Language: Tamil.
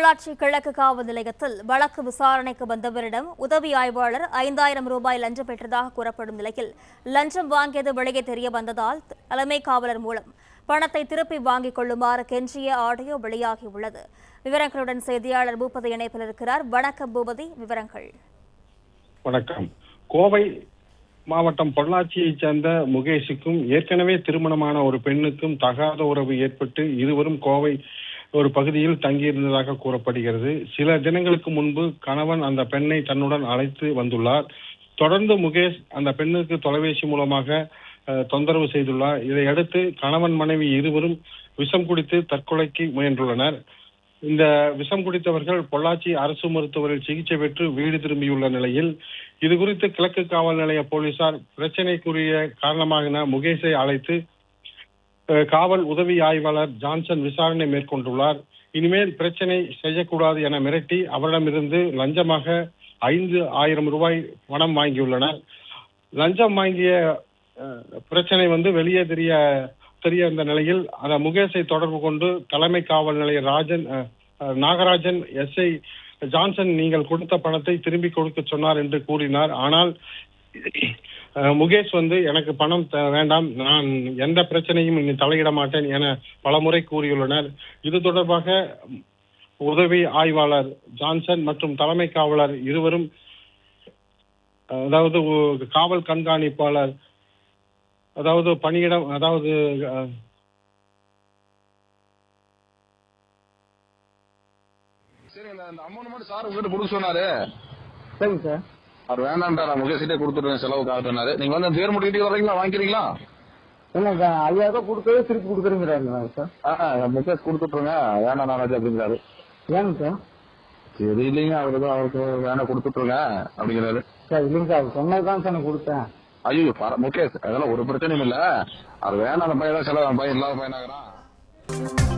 பொள்ளாச்சி கிழக்கு காவல் நிலையத்தில் வழக்கு விசாரணைக்கு வந்தவரிடம் உதவி ஆய்வாளர் 5000 ரூபாய் லஞ்சம் பெற்றதாக கூறப்படும் நிலையில் லஞ்சம் வாங்கியது வெளியே தெரிய வந்ததால் தலைமை காவலர் மூலம் பணத்தை திருப்பி வாங்கிக் கொள்ளுமாறு கெஞ்சிய ஆடியோ வெளியாகியுள்ளது. விவரங்களுடன் செய்தியாளர் பூபதி இணைப்பில் இருக்கிறார். வணக்கம் பூபதி, விவரங்கள். வணக்கம். கோவை மாவட்டம் பொள்ளாச்சியைச் சேர்ந்த முகேஷுக்கும் ஏற்கனவே திருமணமான ஒரு பெண்ணுக்கும் தகாத உறவு ஏற்பட்டு இருவரும் கோவை ஒரு பகுதியில் தங்கியிருந்ததாக கூறப்படுகிறது. சில தினங்களுக்கு முன்பு கணவன் அந்த பெண்ணை தன்னுடன் அழைத்து வந்துள்ளார். தொடர்ந்து முகேஷ் அந்த பெண்ணுக்கு தொலைபேசி மூலமாக தொந்தரவு செய்துள்ளார். இதையடுத்து கணவன் மனைவி இருவரும் விஷம் குடித்து தற்கொலைக்கு முயன்றுள்ளனர். இந்த விஷம் குடித்தவர்கள் பொள்ளாச்சி அரசு மருத்துவரில் சிகிச்சை பெற்று வீடு திரும்பியுள்ள நிலையில் இதுகுறித்து கிழக்கு காவல் நிலைய போலீசார் பிரச்சனைக்குரிய காரணமாக முகேஷை அழைத்து காவல் உதவி ஆய்வாளர் ஜான்சன் விசாரணை மேற்கொண்டுள்ளார். இனிமேல் பிரச்சனை செய்யக்கூடாது என மிரட்டி அவரிடமிருந்து லஞ்சமாக 5000 ரூபாய் பணம் வாங்கியுள்ளனர். லஞ்சம் வாங்கிய பிரச்சனை வெளியே தெரிய வந்த நிலையில் அந்த முகேஷை தொடர்பு கொண்டு தலைமை காவல் நிலைய நாகராஜன் எஸ்ஐ ஜான்சன் நீங்கள் கொடுத்த பணத்தை திரும்பி கொடுக்க சொன்னார் என்று கூறினார். ஆனால் முகேஷ் எனக்கு பணம் வேண்டாம், நான் எந்த பிரச்சனையும் இனி தலையிட மாட்டேன் என பலமுறை கூறியுள்ளனர். இது தொடர்பாக உதவி ஆய்வாளர் ஜான்சன் மற்றும் தலைமை காவலர் இருவரும், அதாவது காவல் கண்காணிப்பாளர், அதாவது பணியிடம், அதாவது சரி, இந்த அமௌண்ட் மட்டும் சார் உங்ககிட்ட கொடுக்க சொன்னாரு. சரிங்க சார். அவர் வேண்டாம்டா, நான் முகேஷிட்டே கொடுத்துருவேன் செலவுக்கு ஆகுனாரு. நீங்க பேர் முடிக்கிட்டே வரீங்களா, வாங்கிக்கிறீங்களா? இல்லைங்க, 5000 கொடுக்கவே திருப்பி கொடுக்குறேங்கிறாரு சார். முகேஷ் கொடுத்துட்ருங்க, வேண்டாம் நாராஜ் அப்படிங்கிறாரு. ஏங்க சார்? சரி இல்லைங்க, அவருக்கு வேணா கொடுத்துட்ருங்க அப்படிங்கிறாரு. சார் இல்லைங்க சார், அவர் சொன்னதுதான் சார் நான் கொடுத்தேன். ஐயோ முகேஷ், அதெல்லாம் ஒரு பிரச்சனையும் இல்ல. அவர் வேணாம், அந்த பையன் தான் செலவு, பையன் இல்லாத பையனாகிறான்.